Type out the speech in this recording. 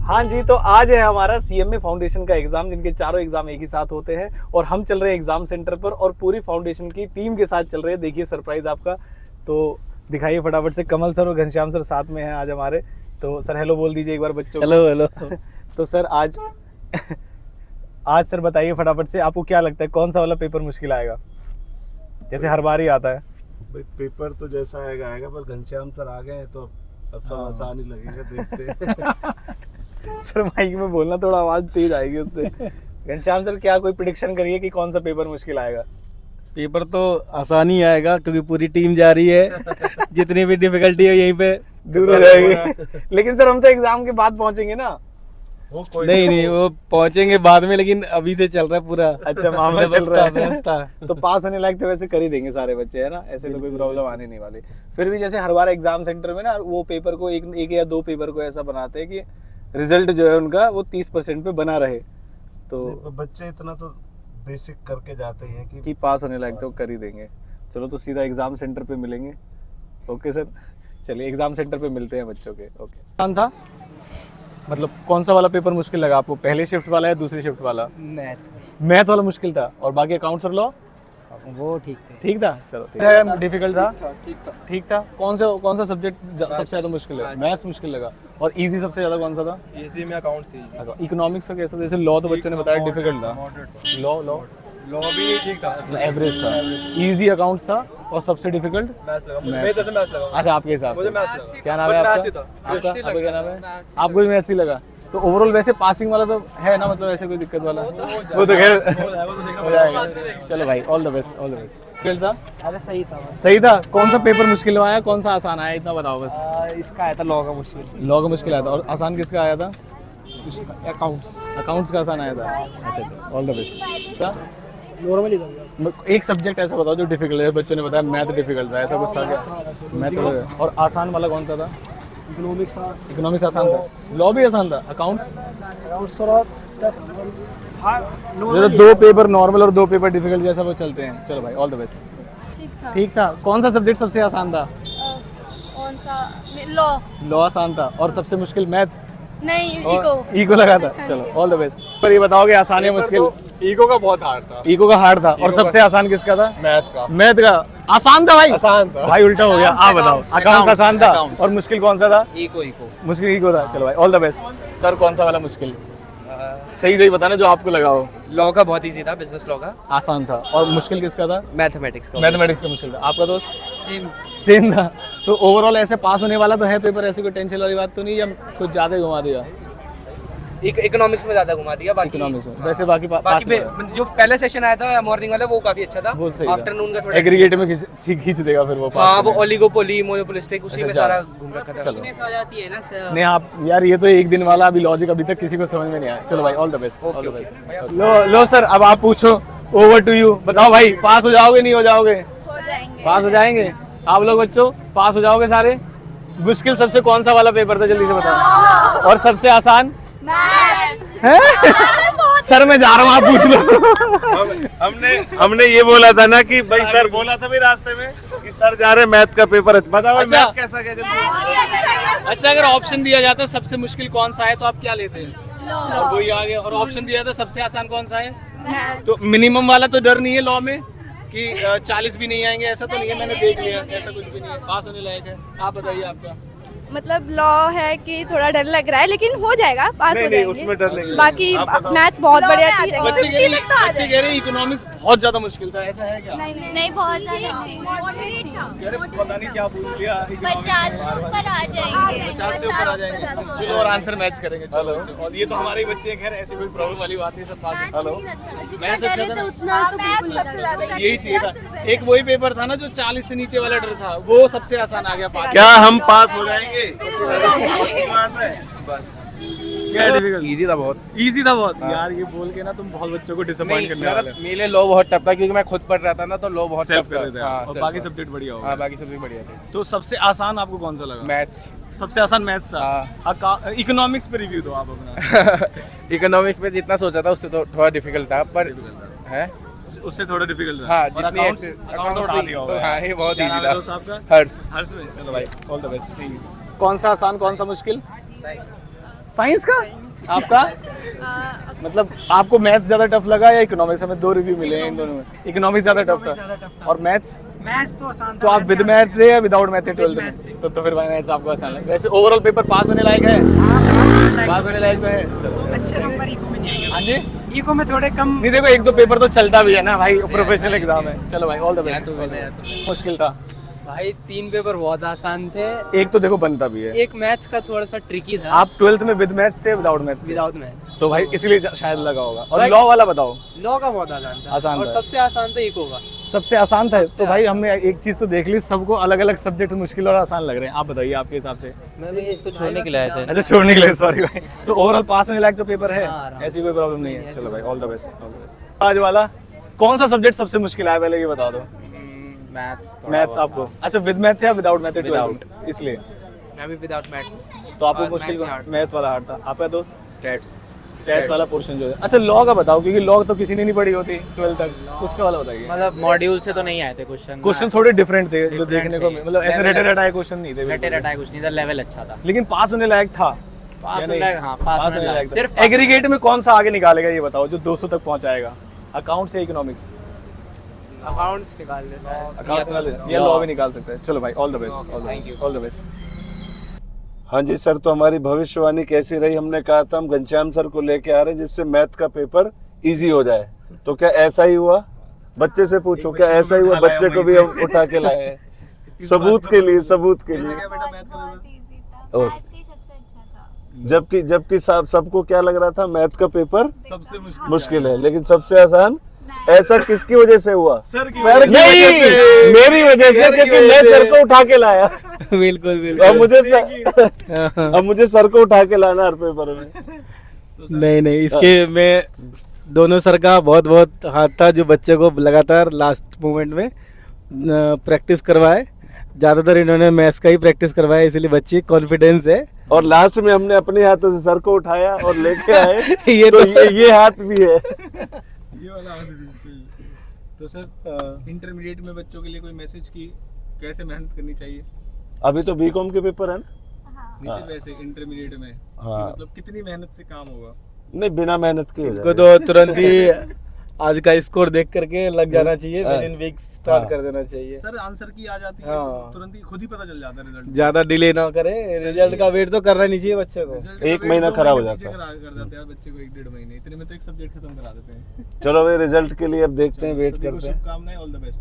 हाँ जी, तो आज है हमारा सीएमए फाउंडेशन का एग्जाम, जिनके चारों एग्जाम एक ही साथ होते हैं और हम चल रहे हैं एग्जाम सेंटर पर और पूरी फाउंडेशन की टीम के साथ चल रहे हैं। देखिए सरप्राइज आपका, तो दिखाइए फटाफट से। कमल सर और घनश्याम सर साथ में हैं आज हमारे। तो सर हेलो बोल दीजिए एक बार बच्चों को। Hello hello. तो सर आज सर बताइए फटाफट से, आपको क्या लगता है कौन सा वाला पेपर मुश्किल आएगा? जैसे हर बार ही आता है। भाई पेपर तो जैसा आएगा आएगा, पर घनश्याम सर आ गए हैं तो अब सब आसान ही लगेगा, देखते हैं। सर माइक में बोलना, थोड़ा आवाज तेज आएगी उससे। घनश्याम सर क्या कोई प्रिडिक्शन करिए कि कौन सा पेपर मुश्किल आएगा? पेपर तो आसान ही आएगा क्योंकि पूरी टीम जा रही है। जितनी भी डिफिकल्टी है यहीं पे दूर हो जाएगी। लेकिन सर हम तो एग्जाम के बाद पहुंचेंगे ना। नहीं वो पहुंचेंगे बाद में, लेकिन अभी से चल रहा है पूरा। अच्छा मामला चल रहा है। व्यवस्था। तो पास होने लायक तो वैसे कर ही देंगे सारे बच्चे, है ना? ऐसे तो कोई प्रॉब्लम आने नहीं वाली। फिर भी जैसे हर बार एग्जाम सेंटर में ना वो पेपर को एक या दो पेपर को ऐसा बनाते हैं कि रिजल्ट जो है उनका वो 30% पे बना रहे। तो बच्चे इतना तो बेसिक करके जाते हैं कि पास होने लायक तो कर ही देंगे। चलो तो सीधा एग्जाम सेंटर पे मिलेंगे। ओके सर, चलिए एग्जाम सेंटर पे मिलते हैं बच्चों के। ओके। कौन था, मतलब कौन सा वाला पेपर मुश्किल लगा आपको? पहले शिफ्ट वाला या दूसरी शिफ्ट वाला? मैथ वाला मुश्किल था। और बाकी अकाउंट्स और लॉ वो ठीक था। चलो ठीक है। डिफिकल्ट था? ठीक था। कौन सा सब्जेक्ट सबसे ज्यादा मुश्किल है? मैथ्स मुश्किल लगा। और इजी सबसे ज्यादा कौन सा था? इजी में अकाउंट्स थी। इकोनॉमिक्स का कैसा? जैसे लॉ तो बच्चों ने बताया डिफिकल्ट था। लॉ भी ठीक था, एवरेज था। इजी अकाउंट्स था और सबसे डिफिकल्ट मैथ्स लगा मुझे। मैथ्स लगा। अच्छा आपके हिसाब मुझे से मैथ्स लगा। क्या नाम है आपका? आपका क्या नाम है? आपको भी मैथ्स ही लगा। तो ओवरऑल वैसे पासिंग वाला तो है ना, मतलब ऐसे कोई दिक्कत वाला? वो तो खैर हो जाएगा। चलो भाई, all the best, all the best. मुश्किल था? अरे सही था। सही था। कौन सा पेपर मुश्किल आया, कौन सा आसान आया, इतना बताओ बस। इसका आया था लॉ का मुश्किल। लॉ का मुश्किल आया था। और आसान किसका आया था? अकाउंट्स का आसान आया था। अच्छा, ऑल द बेस्ट। नॉर्मली था। एक सब्जेक्ट ऐसा बताओ जो डिफिकल्ट है। बच्चों ने बताया मैथ डिफिकल्ट था, ऐसा कुछ था क्या? मैथ। और आसान वाला कौन सा था? इकोनॉमिक्स आसान था। लॉ भी आसान था। अकाउंट्स थोड़ा जैसे दो पेपर नॉर्मल और दो पेपर डिफिकल्ट जैसा वो चलते हैं। चलो भाई, ऑल द बेस्ट। ठीक था। कौन सा सब्जेक्ट सबसे आसान था? कौन सा? लॉ आसान था। और सबसे मुश्किल मैथ? नहीं, इको लगा था। चलो ऑल द बेस्ट। पर ये बताओगे आसान या मुश्किल? ईगो का बहुत हार्ड था। इको का हार्ड था। और सबसे आसान किसका था? मैथ का आसान था भाई। आसान था भाई, उल्टा हो गया। आप बताओ। अकाउंट्स आसान था और मुश्किल कौन सा था? इको मुश्किल इको था। चलो भाई, ऑल द बेस्ट। सर कौन सा वाला मुश्किल? सही बताना जो आपको लगा हो। लॉ का बहुत इजी था, बिजनेस लॉ का आसान था। और मुश्किल किसका था? मैथमेटिक्स का। मैथमेटिक्स का मुश्किल था। आपका दोस्त? सेम था। तो ओवरऑल ऐसे पास होने वाला तो है पेपर, ऐसी कोई टेंशन वाली बात तो नहीं, या कुछ ज्यादा घुमा दिया? इकोनॉमिक्स में ज्यादा घुमा दिया। बाकी इकोनॉमिक्स में वैसे बाकी जो पहला सेशन आया था मॉर्निंग वाला वो काफी अच्छा था। आफ्टरनून का थोड़ा एग्रीगेट में खींच देगा फिर वो। हाँ, वो ओलिगोपोली मोनोपोलिस्टिक उसी में सारा घूम रखा था। चलो हो जाती है ना सर। नहीं आप यार, ये तो एक दिन वाला अभी लॉजिक अभी तक किसी को समझ में नहीं आया। चलो भाई, ऑल द बेस्ट। लो सर, अब आप पूछो। Over to you. बताओ भाई, पास हो जाओगे नहीं हो जाओगे? पास हो जाएंगे आप लोग बच्चों, पास हो जाओगे सारे। मुश्किल सबसे कौन सा वाला पेपर था, जल्दी से बताओ। और सबसे आसान? सर मैं जा रहा हूँ, आप पूछ लो। हमने ये बोला था ना कि भाई, सर बोला था भी रास्ते में कि सर जा रहे मैथ का पेपर है। बताओ अच्छा। मैथ कैसा गया? अच्छा, अगर ऑप्शन दिया जाता है सबसे मुश्किल कौन सा है तो आप क्या लेते हैं? और वही आ गया। और ऑप्शन दिया था सबसे आसान कौन सा है? तो मिनिमम वाला तो डर नहीं है लॉ में कि 40 भी नहीं आएंगे, ऐसा तो नहीं है? मैंने देख लिया, ऐसा कुछ भी नहीं है। पास होने लायक है। आप बताइए आपका। मतलब लॉ है कि थोड़ा डर लग रहा है, लेकिन हो जाएगा, पास हो जाएंगे। उसमें डर नहीं। बाकी मैथ्स बहुत बढ़िया थी। बच्चे कह रहे हैं इकोनॉमिक्स बहुत ज्यादा मुश्किल था, ऐसा है क्या? नहीं, बहुत ज्यादा नहीं। पता नहीं क्या पूछ लिया। 50 से ऊपर आ जाएंगे। 50 से ऊपर आ जाएंगे। चलो और आंसर मैच करेंगे। चलो, और ये तो हमारे ही बच्चे हैं, खैर ऐसी कोई प्रॉब्लम वाली बात नहीं, सब पास है। हेलो, मैथ्स अच्छा था ना? यही चाहिए था। एक वही पेपर था ना जो 40 से नीचे वाला डर था, वो सबसे आसान आ गया। क्या हम पास हो जाएंगे? क्या डिफिकल्ट? इजी था बहुत। इजी था बहुत। यार ये बोल के ना तुम बहुत बच्चों को डिसअपॉइंट करने वाले हो। मेरे लिए लॉ बहुत टफ था क्योंकि मैं खुद पढ़ रहा था ना, तो लॉ बहुत सेल्फ टफ कर रहे थे था। आप। और बाकी सब्जेक्ट बढ़िया हो। हाँ, बाकी सब्जेक्ट बढ़िया थे। तो सबसे आसान आपको कौन सा लगा? मैथ्स। सबसे आसान मैथ्स था। इकोनॉमिक्स पे रिव्यू दो आप अपना। इकोनॉमिक्स पे जितना सोचा था उससे तो थोड़ा डिफिकल्ट था, पर है उससे थोड़ा डिफिकल्ट था। हाँ, और जितनी अकाउंट्स उड़ा दिया होगा। हाँ, ये बहुत क्या नाम इजी है था। दोस्त आपका? हर्ष। हर्ष में। चलो भाई, ऑल द बेस्ट। कौन सा आसान कौन सा मुश्किल? साइंस का आपका मतलब आपको मैथ्स ज्यादा टफ लगा या इकोनॉमिक्स? हमें 2 रिव्यू मिले हैं इन दोनों में। इकोनॉमिक्स ज्यादा टफ था और मैथ्स मैथ्स तो आसान तो आप विद मैथ थे या विदाउट मैथ थे 12th में? तो फिर भाई मैथ्स आपको आसान लगा। वैसे ओवरऑल पेपर पास होने लायक है? पास होने लायक तो है। चलो अच्छे नंबर इको में नहीं हाँ जी आएंगे। इको में थोड़े कम। नहीं देखो 1-2 पेपर तो चलता भी है ना भाई, प्रोफेशनल एग्जाम है। चलो भाई ऑल द बेस्ट। मुश्किल था भाई 3 पेपर बहुत आसान थे। एक तो देखो बनता भी है। एक मैथ्स का थोड़ा सा ट्रिकी था। आप 12th में विद मैथ से विदाउट मैथ से? Without math. तो भाई इसीलिए शायद लगा होगा। और लॉ वाला बताओ। लॉ का बहुत आसान था। आसान और था। सबसे आसान था इको का। सबसे आसान था। तो भाई हमने एक चीज तो देख ली, सबको अलग अलग सब्जेक्ट मुश्किल और आसान लग रहे हैं। आप बताइए आपके हिसाब से। मैं भी इसको छोड़ने के लिए आया था। अच्छा छोड़ने के लिए, सॉरी भाई। तो ओवरऑल पास होने लायक तो पेपर है, ऐसी कोई प्रॉब्लम नहीं है। चलो भाई all the best, all the best. आज वाला कौन सा सब्जेक्ट सबसे मुश्किल है पहले ये बता दो। मैथ्स आपको? अच्छा विद मैथ या विदाउट मैथ? विदाउट। इसलिए मैं भी विदाउट मैथ। तो आपको मुश्किल मैथ्स वाला हार्ड था। आपका दोस्त? स्टैट्स वाला पोर्शन जो है। अच्छा लॉ का बताओ, क्योंकि लॉ तो किसी ने नहीं पढ़ी होती 12th तक, उसका वाला बताइए। मतलब मॉड्यूल से तो नहीं आए थे क्वेश्चन। क्वेश्चन थोड़े डिफरेंट थे जो देखने को मतलब ऐसे रटे रटाए क्वेश्चन नहीं थे। कुछ नहीं था, लेवल अच्छा था। लेकिन पास होने लायक था। पास या होने नहीं? लायक, हाँ, पास होने लायक। सिर्फ एग्रीगेट में कौन सा आगे निकालेगा ये बताओ, जो 200 तक पहुंचाएगा? अकाउंट्स या इकोनॉमिक्स? अकाउंट्स निकाल लेता है अकाउंट्स निकाल या लॉ भी निकाल सकते हैं। चलो भाई all the best, all the best. हाँ जी सर, तो हमारी भविष्यवाणी कैसी रही? हमने कहा था हम घनश्याम सर को लेके आ रहे हैं जिससे मैथ का पेपर इजी हो जाए। तो क्या ऐसा ही हुआ? बच्चे से पूछो, क्या ऐसा ही हुआ? बच्चे को भी हम उठा के लाए हैं सबूत के लिए, सबूत के लिए। जबकि सबको क्या लग रहा था, मैथ का पेपर सबसे मुश्किल है, लेकिन सबसे आसान। ऐसा किसकी वजह से हुआ? सर की वजह से। मेरी वजह से, क्योंकि मैं सर को उठा के लाया। बिल्कुल बिल्कुल। अब मुझे सर को उठा के लाना हर पेपर में। नहीं इसके में दोनों सर का बहुत बहुत हाथ था, जो बच्चे को लगातार लास्ट मोमेंट में प्रैक्टिस करवाए। ज्यादातर इन्होंने मैथ्स का ही प्रैक्टिस करवाया, इसलिए बच्चे कॉन्फिडेंस है। और लास्ट में हमने अपने हाथों से सर को उठाया और लेके आए। ये ये हाथ भी है। ये वाला तो सर इंटरमीडिएट में बच्चों के लिए कोई मैसेज की कैसे मेहनत करनी चाहिए? अभी तो बीकॉम के पेपर है ना। नहीं वैसे इंटरमीडिएट में हाँ। मतलब कितनी मेहनत से काम होगा? नहीं, बिना मेहनत के को तो तुरंत ही आज का स्कोर देख करके लग जाना चाहिए। विद इन वीक स्टार्ट कर देना चाहिए। सर आंसर की आ जाती है, हाँ। तुरंत ही खुद ही पता चल जाता है रिजल्ट। ज्यादा डिले ना करे, रिजल्ट का वेट तो करना नहीं चाहिए बच्चे को। एक महीना खराब हो जाता है। कर देते हैं बच्चे को 1-1.5 महीने, इतने में तो एक सब्जेक्ट खत्म करा देते हैं। चलो भाई रिजल्ट के लिए अब देखते हैं, वेट करते हैं। शुभकामनाएं, ऑल द बेस्ट।